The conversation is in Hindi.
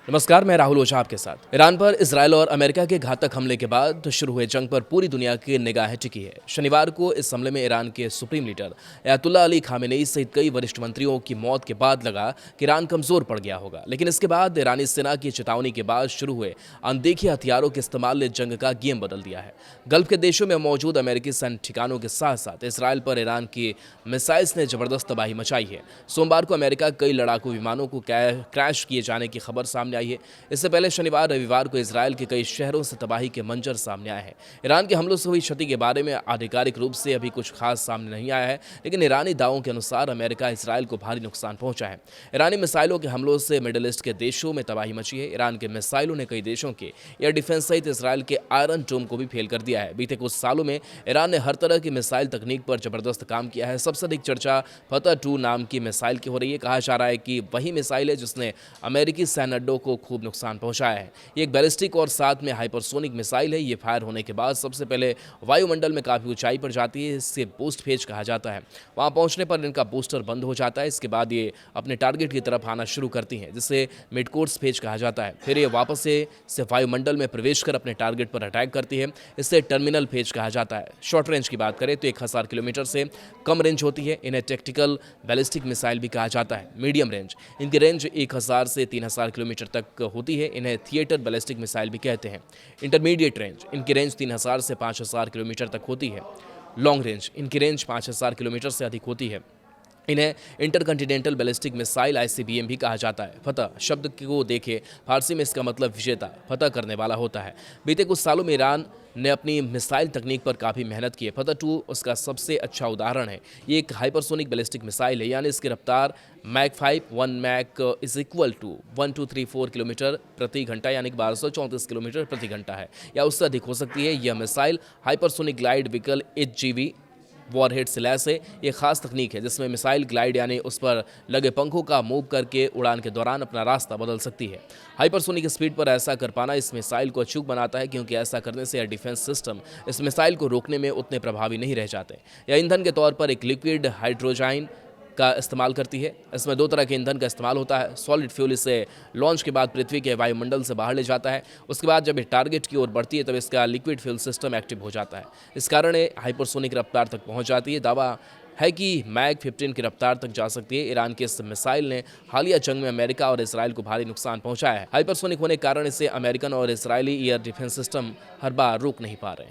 नमस्कार, मैं राहुल ओझा आपके साथ। ईरान पर इजरायल और अमेरिका के घातक हमले के बाद शुरू हुए जंग पर पूरी दुनिया की निगाहें टिकी है। शनिवार को इस हमले में ईरान के सुप्रीम लीडर अयतुल्ला अली खामेनेई सहित कई वरिष्ठ मंत्रियों की मौत के बाद लगा कि ईरान कमजोर पड़ गया होगा, लेकिन इसके बाद ईरानी सेना की चेतावनी के बाद शुरू हुए अनदेखे हथियारों के इस्तेमाल ने जंग का गेम बदल दिया है। गल्फ के देशों में मौजूद अमेरिकी सैन्य ठिकानों के साथ साथ इसराइल पर ईरान की मिसाइल्स ने जबरदस्त तबाही मचाई है। सोमवार को अमेरिका कई लड़ाकू विमानों को क्रैश किए जाने की खबर सामने आई है। इससे पहले शनिवार रविवार को इजरायल के कई शहरों से तबाही के मंजर सामने आए हैं। ईरान के हमलों से हुई क्षति के बारे में आधिकारिक रूप से अभी कुछ खास सामने नहीं आया है, लेकिन ईरानी दावों के अनुसार अमेरिका इसराइल को भारी नुकसान पहुंचा है। ईरानी मिसाइलों के हमलों से मिडिल ईस्ट के देशों में तबाही मची है। ईरान के मिसाइलों ने कई देशों के एयर डिफेंस सहित इसराइल के आयरन डोम को भी फेल कर दिया है। बीते कुछ सालों में ईरान ने हर तरह की मिसाइल तकनीक पर जबरदस्त काम किया है। सबसे अधिक चर्चा फतह-2 नाम की मिसाइल की हो रही है। कहा जा रहा है कि वही मिसाइल है जिसने अमेरिकी सैन्य अड्डों को खूब नुकसान पहुंचाया है। ये एक बैलिस्टिक और साथ में हाइपरसोनिक मिसाइल है। ये फायर होने के बाद सबसे पहले वायुमंडल में काफ़ी ऊंचाई पर जाती है। इसे बूस्ट फेज कहा जाता है। वहां पहुंचने पर इनका बूस्टर बंद हो जाता है। इसके बाद ये अपने टारगेट की तरफ आना शुरू करती हैं, जिसे मिड कोर्स फेज कहा जाता है। फिर ये वापस से वायुमंडल में प्रवेश कर अपने टारगेट पर अटैक करती है। इसे टर्मिनल फेज कहा जाता है। शॉर्ट रेंज की बात करें तो 1000 किलोमीटर से कम रेंज होती है। इन्हें टैक्टिकल बैलिस्टिक मिसाइल भी कहा जाता है। मीडियम रेंज, इनकी रेंज 1000 से 3000 किलोमीटर तक होती है। इन्हें थिएटर बैलिस्टिक मिसाइल भी कहते हैं। इंटरमीडिएट रेंज, इनकी रेंज 3000 से 5000 किलोमीटर तक होती है। लॉन्ग रेंज, इनकी रेंज 5000 किलोमीटर से अधिक होती है। इन्हें इंटरकंटिनेंटल बैलिस्टिक मिसाइल ICBM भी कहा जाता है। फतह शब्द को देखें, फारसी में इसका मतलब विजेता, फतह करने वाला होता है। बीते कुछ सालों में ईरान ने अपनी मिसाइल तकनीक पर काफ़ी मेहनत की है। फतह-2 उसका सबसे अच्छा उदाहरण है। ये एक हाइपरसोनिक बैलिस्टिक मिसाइल है, यानी इसकी रफ्तार Mach 5 1 Mach is equal to 1234 kilometre प्रति घंटा, यानी कि 1234 किलोमीटर प्रति घंटा है, या उससे अधिक हो सकती है। यह missile hypersonic glide vehicle HGV warhead से लैस है। ये खास तकनीक है जिसमें मिसाइल ग्लाइड यानी उस पर लगे पंखों का मूव करके उड़ान के दौरान अपना रास्ता बदल सकती है। हाइपरसोनिक स्पीड पर ऐसा कर पाना इस मिसाइल को अचूक बनाता है, क्योंकि ऐसा करने से एयर डिफेंस सिस्टम इस मिसाइल को रोकने में उतने प्रभावी नहीं रह जाते। यह ईंधन के तौर पर एक लिक्विड हाइड्रोजाइन का इस्तेमाल करती है। इसमें 2 तरह के ईंधन का इस्तेमाल होता है। सॉलिड फ्यूल इसे लॉन्च के बाद पृथ्वी के वायुमंडल से बाहर ले जाता है। उसके बाद जब ये टारगेट की ओर बढ़ती है तब इसका लिक्विड फ्यूल सिस्टम एक्टिव हो जाता है। इस कारण ये हाइपरसोनिक रफ्तार तक पहुंच जाती है। दावा है कि मैक 15 की रफ्तार तक जा सकती है। ईरान के इस मिसाइल ने हालिया जंग में अमेरिका और इसराइल को भारी नुकसान पहुंचाया है। हाइपरसोनिक होने के कारण इसे अमेरिकन और इसराइली एयर डिफेंस सिस्टम हर बार रोक नहीं पा रहे हैं।